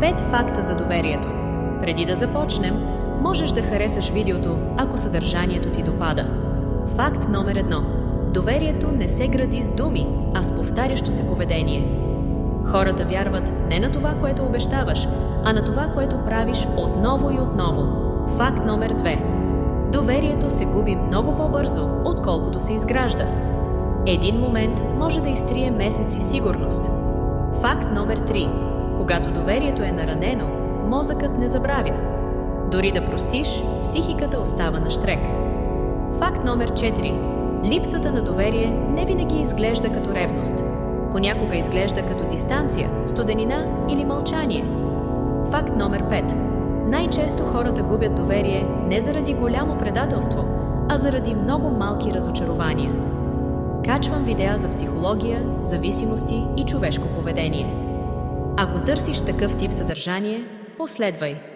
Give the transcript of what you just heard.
5 факта за доверието. Преди да започнем, можеш да харесаш видеото, ако съдържанието ти допада. Факт номер 1. Доверието не се гради с думи, а с повтарящо се поведение. Хората вярват не на това, което обещаваш, а на това, което правиш отново и отново. Факт номер 2. Доверието се губи много по-бързо, отколкото се изгражда. Един момент може да изтрие месеци сигурност. Факт номер 3. Когато доверието е наранено, мозъкът не забравя. Дори да простиш, психиката остава нащрек. Факт номер 4. Липсата на доверие не винаги изглежда като ревност. Понякога изглежда като дистанция, студенина или мълчание. Факт номер 5. Най-често хората губят доверие не заради голямо предателство, а заради много малки разочарования. Качвам видеа за психология, зависимости и човешко поведение. Ако търсиш такъв тип съдържание, последвай.